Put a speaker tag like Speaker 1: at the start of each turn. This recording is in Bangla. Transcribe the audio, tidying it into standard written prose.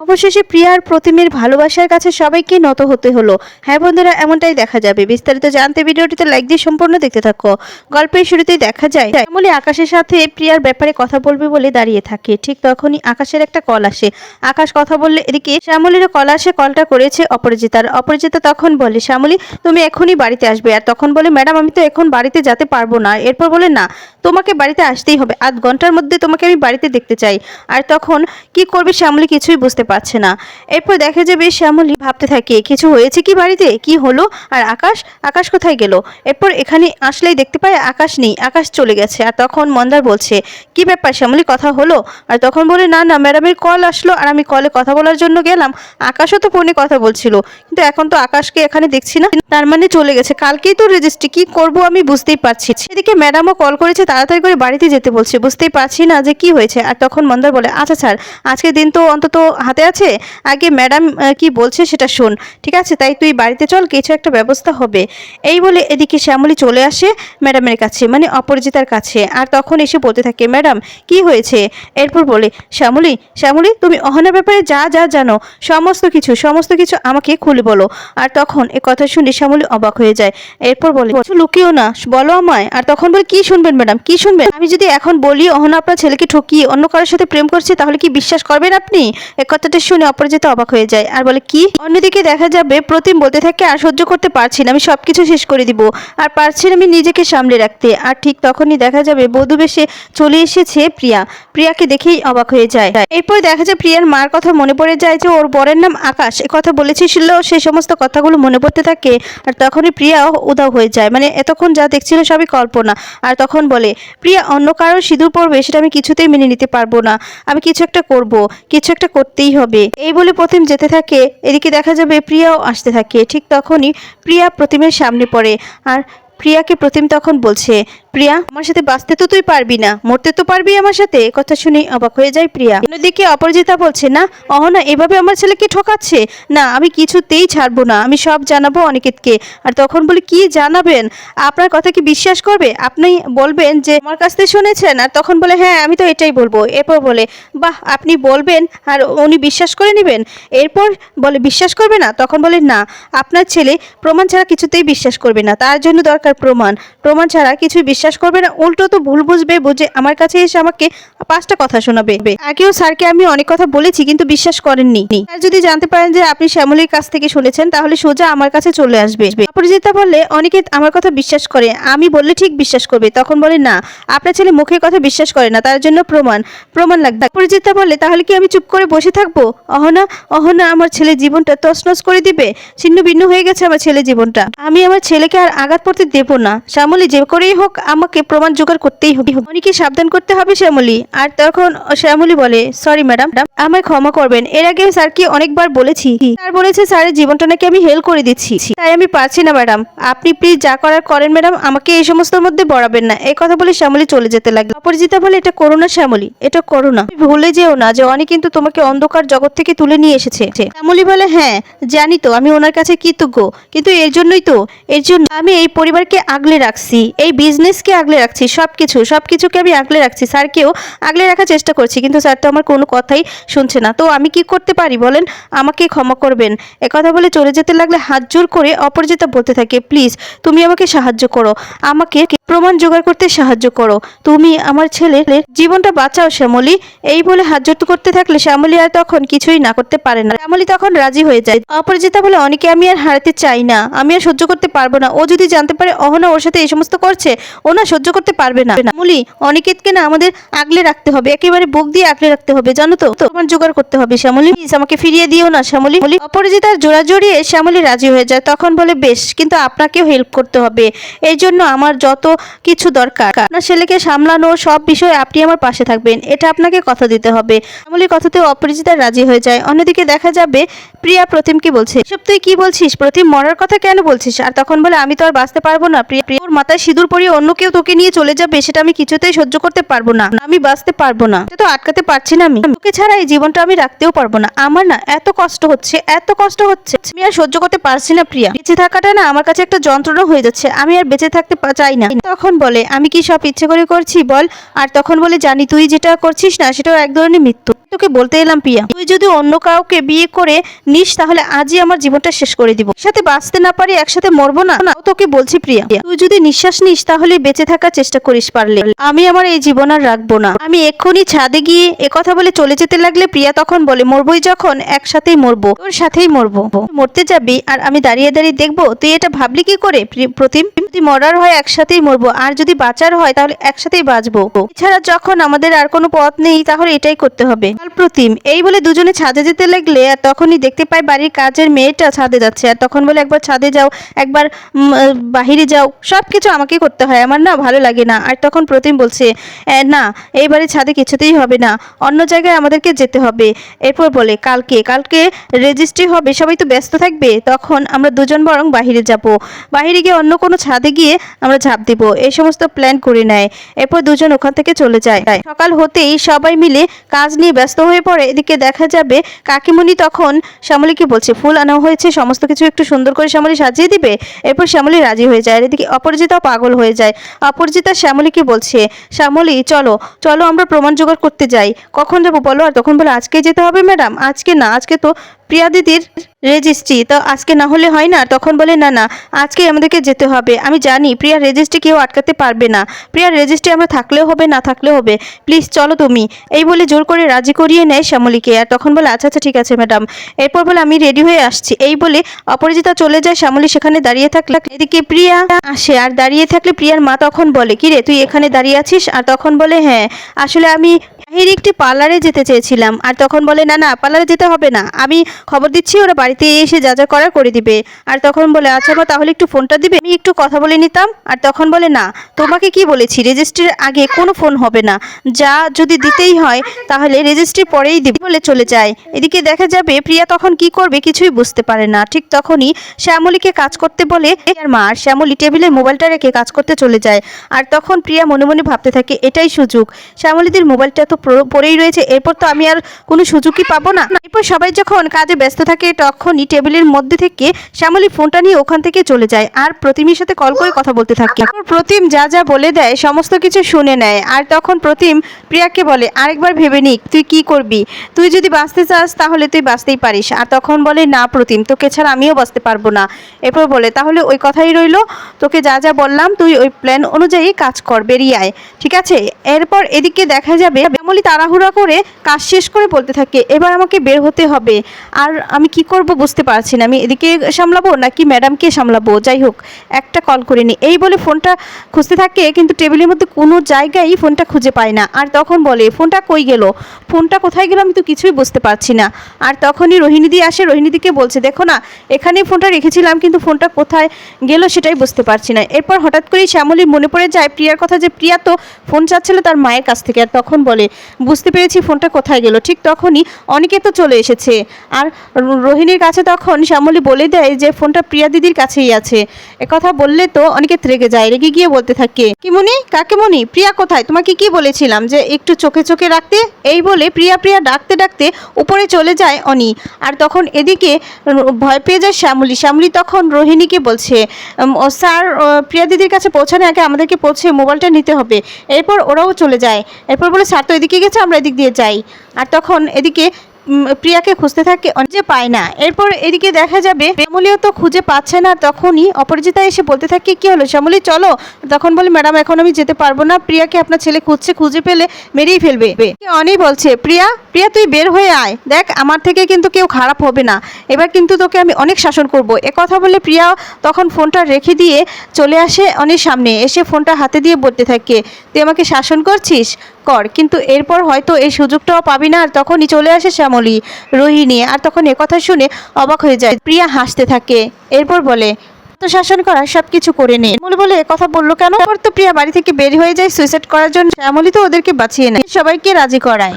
Speaker 1: অবশেষে প্রিয়া আর প্রতিমের ভালোবাসার কাছে সবাইকে নত হতে হলো। হ্যাঁ বন্ধুরা, এমনটাই দেখা যাবে। বিস্তারিত জানতে ভিডিওটিতে লাইক দিয়ে সম্পূর্ণ দেখতে থাকো। গল্পের শুরুতেই দেখা যায় শ্যামলী আকাশের সাথে প্রিয়ার ব্যাপারে কথা বলবে বলে দাঁড়িয়ে থাকে। ঠিক তখনই আকাশের একটা কল আসে। আকাশ কথা বললে এদিকে শ্যামলীরও কল আসে। কলটা করেছে অপরাজিতার। অপরাজিতা তখন বলে, শ্যামলী তুমি এখনই বাড়িতে আসবে। আর তখন বলে, ম্যাডাম আমি তো এখন বাড়িতে যেতে পারবো না। এরপর বলে, না তোমাকে বাড়িতে আসতেই হবে, আধ ঘন্টার মধ্যে তোমাকে আমি বাড়িতে দেখতে চাই। আর তখন কি করবে শ্যামলী কিছুই বুঝতে পারছে না। এরপর দেখা যাবে শ্যামলী ভাবতে থাকে কিছু হয়েছে কি, বাড়িতে কি হলো, আর আকাশ আকাশ কোথায় গেল। এরপর এখানে আসলেই দেখতে পায় আকাশ নেই, আকাশ চলে গেছে। আর তখন মন্দার বলছে, কি ব্যাপার শ্যামলী, কথা হলো? আর তখন বলে, না না ম্যাডামের কল আসলো আর আমি কলে কথা বলার জন্য গেলাম। আকাশও তো ফোনে কথা বলছিল, কিন্তু এখন তো আকাশকে এখানে দেখছি না, তার মানে চলে গেছে। কালকেই তো রেজিস্ট্রি, কি করব আমি বুঝতেই পারছি। এদিকে ম্যাডামও কল করেছে, তাড়াতাড়ি করে বাড়িতে যেতে বলছে, বুঝতেই পারছি না যে কি হয়েছে। আর তখন মন্দার বলে, আচ্ছা স্যার আজকের দিন তো অন্তত হাতে আছে, আগে ম্যাডাম কি বলছে সেটা শোন, ঠিক আছে? তাই তুই বাড়িতে চল, কিছু একটা ব্যবস্থা হবে। এই বলে এদিকে শ্যামলী চলে আসে ম্যাডামের কাছে, মানে অপরাজিতার কাছে। আর তখন এসে বলতে থাকে, ম্যাডাম কি হয়েছে? এরপর বলে, শ্যামলী শ্যামলী তুমি অহনার ব্যাপারে যা যা জানো সমস্ত কিছু আমাকে খুলে বলো। আর তখন এ কথা শুনে শ্যামলী অবাক হয়ে যায়। এরপর বলে, কিছু লুকিও না, বলো আমায়। আর তখন বলে, কি শুনবেন ম্যাডাম, কি শুনবেন? আমি যদি এখন বলি অহনা আপনার ছেলেকে ঠকিয়ে অন্য কারোর সাথে প্রেম করছে, তাহলে কি বিশ্বাস করবেন আপনি? এ কথাটা শুনে অপরাজিতা অবাক হয়ে যায় আর বলে, কি? অন্যদিকে দেখা যাবে প্রতিম বলতে থাকে, আর সহ্য করতে পারছি না, আমি সবকিছু শেষ করে দিব, আর পারছি না আমি নিজেকে সামলে রাখতে। আর ঠিক তখনই দেখা যাবে বধূ বেশে চলে এসেছে প্রিয়া। প্রিয়াকে দেখেই অবাক হয়ে যায়। এরপর দেখা যায় প্রিয়ার মার কথা মনে পড়ে যায় যে ওর বরের নাম আকাশ, এ কথা বলেছিল, সেই সমস্ত কথাগুলো মনে পড়তে থাকে। আর তখনই প্রিয়া উধাও হয়ে যায়, মানে এতক্ষণ যা দেখছিল সবই কল্পনা। আর তখন বলে, প্রিয়া অন্য কারোর সিঁদুর পরবে সেটা আমি কিছুতেই মেনে নিতে পারবো না, আমি কিছু একটা করব, কিছু একটা করতেই হবে। এই বলে প্রতিম যেতে থাকে। এদিকে দেখা যাবে প্রিয়াও আসতে থাকে। ঠিক তখনই প্রিয়া প্রতিমের সামনে পড়ে। আর প্রিয়াকে প্রতিম তখন বলছে, প্রিয়া আমার সাথে বাঁচতে তো তুই পারবি না, মরতে তো পারবি আমার সাথে। কথা শুনে অবাক হয়ে যায় প্রিয়া। অন্যদিকে অপরাজিতা বলছে, না অহনা এভাবে আমার ছেলেকে ঠকাচ্ছে, না আমি কিছুতেই ছাড়বো না, আমি সব জানাবো অনিকেতকে। আর তখন বলি, কি জানাবেন? আপনার কথা কি বিশ্বাস করবে? আপনি বলবেন যে আমার কাছ থেকে শুনেছেন। আর তখন বলে, হ্যাঁ আমি তো এটাই বলবো। এরপর বলে, বাহ আপনি বলবেন আর উনি বিশ্বাস করে নেবেন? এরপর বলে, বিশ্বাস করবে না? তখন বলে, না আপনার ছেলে প্রমাণ ছাড়া কিছুতেই বিশ্বাস করবে না, তার জন্য দরকার প্রমাণ, প্রমাণ ছাড়া কিছুই বিশ্বাস করবে না, উল্টো তো ভুল বুঝবে, বুঝে আমার কাছে এসে আমাকে 5টা কথা শোনাবে। আগেও স্যারকে আমি অনেক কথা বলেছি কিন্তু বিশ্বাস করেননি। স্যার যদি জানতে পারেন যে আপনি শ্যামলীর কাছ থেকে শুনেছেন, তাহলে সোজা আমার কাছে চলে আসবে। অপরাজিতা বললে, অনিকেত আমার কথা বিশ্বাস করে, আমি বললে ঠিক বিশ্বাস করবে। তখন বলে, না আপনার ছেলে মুখের কথা বিশ্বাস করে না, তার জন্য প্রমাণ, প্রমাণ লাগবে। অপরাজিতা বললে, তাহলে কি আমি চুপ করে বসে থাকবো? অহনা অহনা আমার ছেলের জীবনটা তছনছ করে দিবে, ছিন্ন ভিন্ন হয়ে গেছে আমার ছেলের জীবনটা, আমি আমার ছেলেকে আর আঘাত করতে দেবো না। শ্যামলী যে করেই হোক আমাকে প্রমাণ জোগাড় করতেই হবে, অনেকে সাবধান করতে হবে শ্যামলী। আর তখন শ্যামলী বলে, সরি ম্যাডাম, আমায় ক্ষমা করবেন, এর আগে স্যারকে অনেকবার বলেছি, স্যার বলেছে স্যারের জীবনটা নাকি আমি হেল করে দিচ্ছি, তাই আমি পারছি না ম্যাডাম, আপনি প্লিজ যা করার করেন ম্যাডাম, আমাকে এই সমস্তর মধ্যে বড়াবেন না। এই কথা বলে শ্যামলী চলে যেতে লাগলো। অপরাজিতা বলে, এটা করো না শ্যামলী, এটা করো না, ভুলে যেও না যে অনেক কিন্তু তোমাকে অন্ধকার জগৎ থেকে তুলে নিয়ে এসেছে। শ্যামলী বলে, হ্যাঁ জানি তো, আমি ওনার কাছে কৃতজ্ঞ, কিন্তু এর জন্যই তো, এর জন্য আমি এই পরিবারকে আগলে রাখছি, এই বিজনেসকে আগলে রাখছি, সবকিছুকে আমি আগলে রাখছি, স্যারকেও আগলে রাখার চেষ্টা করছি, কিন্তু স্যার তো আমার কোনো কথাই শুনছে না। তো আমি কি করতে পারি বলেন, আমাকে ক্ষমা করবেন। একথা বলে চলে যেতে লাগলে হাত জোর করে অপরাজিতা বলতে থাকে, প্লিজ তুমি আমাকে সাহায্য করো, আমাকে প্রমাণ জোগাড় করতে সাহায্য করো, তুমি আমার ছেলের জীবনটা বাঁচাও শ্যামলী। এই বলে হাত জোর করতে থাকলে শ্যামলী আর তখন কিছুই না করতে পারে না। শ্যামলী তখন রাজি হয়ে যায়। অপরাজিতা বলে, অনেকে আমি আর হারাতে চাই না, আমি আর সহ্য করতে পারবো না, ও যদি জানতে পারে অহনা ওর সাথে এই সমস্ত করছে, ও না সহ্য করতে পারবে না। শ্যামলী অনিকেতকে না আমাদের আগলে রাখতে হবে, একেবারে বুক দিয়ে আগলে রাখতে হবে, জানো তো, তোমার জোগাড় করতে হবে শ্যামলী, প্লিজ আমাকে ফিরিয়ে দিও না শ্যামলী। অপরাজিতার জোড়া জড়িয়ে শ্যামলী রাজি হয়ে যায়। তখন বলে, বেশ, কিন্তু আপনাকেও হেল্প করতে হবে, এই জন্য আমার যত কিছু দরকার, আপনার ছেলেকে সামলানো সব বিষয়ে আপনি আমার পাশে থাকবেন, এটা আপনাকে কথা দিতে হবে। শ্যামলীর কথাতে অপরাজিতা রাজি হয়ে যায়। অন্যদিকে দেখা যাবে প্রিয়া প্রতিমকে বলছে, এসব তুই কি বলছিস? প্রতিম মরার কথা কেন বলছিস? আর তখন বলে, আমি তো আর বাঁচতে পারবো না প্রিয়া, ওর মাথায় সিঁদুর পরিয়ে অন্য কেউ তোকে নিয়ে চলে যাবে, সেটা আমি কিছুতেই সহ্য করতে পারবো না, আমি বাঁচতে পারবো না, এটা তো আটকাতে পারছি না, আমি তোকে ছাড়া এই জীবনটা আমি রাখতেও পারবো না, আমার না এত কষ্ট হচ্ছে, এত কষ্ট হচ্ছে, আমি আর সহ্য করতে পারছি না প্রিয়া, বেঁচে থাকাটা না আমার কাছে একটা যন্ত্রণা হয়ে যাচ্ছে, আমি আর বেঁচে থাকতে চাই না। তখন বলে, আমি কি সব ইচ্ছে করে করছি বল? আর তখন বলে, জানি তুই যেটা করছিস না সেটাও এক ধরনের মৃত্যু, তোকে বলতে এলাম প্রিয়া, তুই যদি অন্য কাউকে বিয়ে করে নিস তাহলে আজই আমার জীবনটা শেষ করে দিব। একসাথে বাঁচতে না পারি একসাথে মরবো না। তোকে বলছি প্রিয়া, তুই যদি নিঃশ্বাস নিস তাহলে বেঁচে থাকার চেষ্টা করিস পারলে। আমি আমার এই জীবন আর রাখবো না। আমি এক্ষুনি ছাদে গিয়ে একথা বলে চলে যেতে লাগলে প্রিয়া তখন বলে, মরবই যখন একসাথেই মরবো, তোর সাথেই মরবো। মরতে যাবি আর আমি দাঁড়িয়ে দাঁড়িয়ে দেখবো? তুই এটা ভাবলি কি করে প্রতিম? যদি মরার হয় একসাথেই মরবো, আর যদি বাঁচার হয় তাহলে একসাথেই বাঁচবো। এছাড়া যখন আমাদের আর কোনো পথ নেই তাহলে এটাই করতে হবে। প্রতিম এই বলে দুজনে ছাদে যেতে লাগলে আর তখনই দেখতে পাই বাড়ির কাজের মেয়েটা ছাদে যাচ্ছে। আর তখন বলে, একবার ছাদে যাও, একবার বাহিরে যাও, সবকিছু আমাকে করতে হয়, আমার না ভালো লাগে না। আর তখন প্রতিম বলছে, না এইবারে ছাদে কিছুতেই হবে না, অন্য জায়গায় আমাদেরকে যেতে হবে। এরপর বলে, কালকে রেজিস্ট্রি হবে, সবাই তো ব্যস্ত থাকবে, তখন আমরা দুজন বরং বাহিরে যাব, বাহিরে গিয়ে অন্য কোনো ছাদে গিয়ে আমরা ঝাঁপ দিব। এই সমস্ত প্ল্যান করে নেয়। এরপর দুজন ওখান থেকে চলে যায়। সকাল হতেই সবাই মিলে কাজ নিয়ে ব্যস্ত হয়ে পড়ে। এদিকে দেখা যাবে কাকিমণি তখন শ্যামলীকে বলছে, ফুল আনা হয়েছে, সমস্ত কিছু একটু সুন্দর করে শ্যামলী সাজিয়ে দিবে। এরপর শ্যামলী রাজি হয়ে যায়। এদিকে অপরাজিতাও পাগল হয়ে যায়। অপরাজিতা শ্যামলীকে বলছে, শ্যামলী চলো চলো আমরা প্রমাণ জোগাড় করতে যাই। কখন যাবো বলো? আর তখন বলে, আজকে যেতে হবে ম্যাডাম। আজকে না, আজকে তো প্রিয়া দিদির রেজিস্ট্রি, তো আজকে না হলে হয় না। তখন বলে, না আজকে আমাদেরকে যেতে হবে। আমি জানি প্রিয়ার রেজিস্ট্রি কেউ আটকাতে পারবে না, প্রিয়ার রেজিস্ট্রি আমরা থাকলেও হবে না থাকলেও হবে, প্লিজ চলো তুমি। এই বলে জোর করে রাজি করিয়ে নেয় শ্যামলীকে। আর তখন বলে, আচ্ছা ঠিক আছে ম্যাডাম। এরপর বলে, আমি রেডি হয়ে আসছি। এই বলে অপরাজিতা চলে যায়। শ্যামলী সেখানে দাঁড়িয়ে থাকলে এদিকে প্রিয়া আসে। আর দাঁড়িয়ে থাকলে প্রিয়ার মা তখন বলে, কি রে তুই এখানে দাঁড়িয়ে আছিস? আর তখন বলে, হ্যাঁ আসলে আমি একটি পার্লারে যেতে চেয়েছিলাম। আর তখন বলে, না পার্লারে যেতে হবে না, আমি খবর দিচ্ছি, ওরা বাড়িতে এসে যা যা করার করে দিবে। আর তখন বলে, আচ্ছা মা তাহলে একটু ফোনটা দিবে, আমি একটু কথা বলে নিতাম। আর তখন বলে, না তোমাকে কি বলেছি, রেজিস্ট্রির আগে কোনো ফোন হবে না, যা যদি দিতেই হয় তাহলে রেজিস্ট্রি পরেই দিবে বলে চলে যায়। এদিকে দেখা যাবে প্রিয়া তখন কি করবে কিছুই বুঝতে পারে না। ঠিক তখনই শ্যামলীকে কাজ করতে বলে আর মা, আর শ্যামলী টেবিলে মোবাইলটা রেখে কাজ করতে চলে যায়। আর তখন প্রিয়া মনে মনে ভাবতে থাকে, এটাই সুযোগ, শ্যামলীদের মোবাইলটা তো পড়েই রয়েছে, এরপর তো আমি আর কোনো সুযোগই পাবো না। এরপর সবাই যখন কাজে ব্যস্ত থাকে তখনই টেবিলের মধ্যে থেকে শ্যামলী ফোনটা নিয়ে ওখান থেকে চলে যায়। আর প্রতিমের সাথে কল করে কথা বলতে থাকে। প্রতিম যা যা বলে দেয় সমস্ত কিছু শুনে নেয়। আর তখন প্রতিম প্রিয়াকে বলে, আরেকবার ভেবে নিক তুই কি করবি, তুই যদি বাঁচতে চাস তাহলে তুই বাঁচতেই পারিস। আর তখন বলে, না প্রতিম তোকে ছাড়া আমিও বাঁচতে পারবো না। এরপর বলে, তাহলে ওই কথাই রইলো, তোকে যা যা বললাম তুই ওই প্ল্যান অনুযায়ী কাজ কর, বেরিয়ে আয়, ঠিক আছে? এরপর এদিকে দেখা যাবে শ্যামলী তাড়াহুড়া করে কাজ শেষ করে বলতে থাকে, এবার আমাকে বের হতে হবে, আর আমি কি করব বুঝতে পারছি না, আমি এদিকে সামলাবো নাকি ম্যাডামকে সামলাবো, যাই হোক একটা কল করে নি। এই বলে ফোনটা খুঁজতে থাকে, কিন্তু টেবিলের মধ্যে কোনো জায়গায় ফোনটা খুঁজে পায় না। আর তখন বলে, ফোনটা কই গেল, ফোনটা কোথায় গেল, আমি তো কিছুই বুঝতে পারছি না। আর তখনই রোহিণীদি আসে। রোহিণীদিকে বলছে, দেখো না এখানেই ফোনটা রেখেছিলাম, কিন্তু ফোনটা কোথায় গেল সেটাই বুঝতে পারছি না। এরপর হঠাৎ করেই শ্যামলীর মনে পড়ে যায় প্রিয়ার কথা, যে প্রিয়া তো ফোন চাচ্ছিল তার মায়ের কাছ থেকে। আর তখন বলে, বুঝতে পেরেছি ফোনটা কোথায় গেল। ঠিক তখনই অনেকে তো চলে এসেছে। আর রোহিণীর কাছে তখন শ্যামলী বলে দেয় যে ফোনটা প্রিয়া দিদির কাছেই আছে। একথা বললে তো অনেকে রেগে যায়, রেগে গিয়ে বলতে থাকে, কিমনি কাকিমণি প্রিয়া কোথায়, তোমাকে কি বলেছিলাম যে একটু চোখে চোখে রাখতে। এই বলে প্রিয়া প্রিয়া ডাকতে ডাকতে উপরে চলে যায় অনি। আর তখন এদিকে ভয় পেয়ে যায় শ্যামলী। শ্যামলী তখন রোহিণীকে বলছে, স্যার প্রিয়া দিদির কাছে পৌঁছানোর আগে আমাদেরকে পৌঁছে মোবাইলটা নিতে হবে। এরপর ওরাও চলে যায়। এরপর বলে, স্যার তো এদিকে গেছে, আমরা এদিক দিয়ে যাই। আর তখন এদিকে প্রিয়াকে খুঁজতে থাকে, যে পায় না। এরপর এদিকে দেখা যাবে শ্যামলীও তো খুঁজে পাচ্ছে না। তখনই অপরাজিতা এসে বলতে থাকে, কি হলো শ্যামলী চলো। তখন বলে, ম্যাডাম এখন আমি যেতে পারবো না, প্রিয়াকে আপনার ছেলে খুঁজছে, খুঁজে পেলে মেরেই ফেলবে। অনি বলছে, প্রিয়া প্রিয়া তুই বের হয়ে আয়, দেখ আমার থেকে কিন্তু কেউ খারাপ হবে না, এবার কিন্তু তোকে আমি অনেক শাসন করব। কথা বলে প্রিয়া তখন ফোনটা রেখে দিয়ে চলে আসে অনেক সামনে, এসে ফোনটা হাতে দিয়ে বলতে থাকে, তুই আমাকে শাসন করছিস, কর, কিন্তু এরপর হয়তো এই সুযোগটাও পাবি না। আর তখনই চলে আসে শ্যামলী, রোহিণী। আর তখন একথা শুনে অবাক হয়ে যায়। প্রিয়া হাসতে থাকে। এরপর বলে, তো শাসন করা সবকিছু করে নে। বলে কথা বললো কেন? তো প্রিয়া বাড়ি থেকে বের হয়ে যায় সুইসাইড করার জন্য। শ্যামলী তো ওদেরকে বাঁচিয়ে নেয়, সবাইকে রাজি করায়।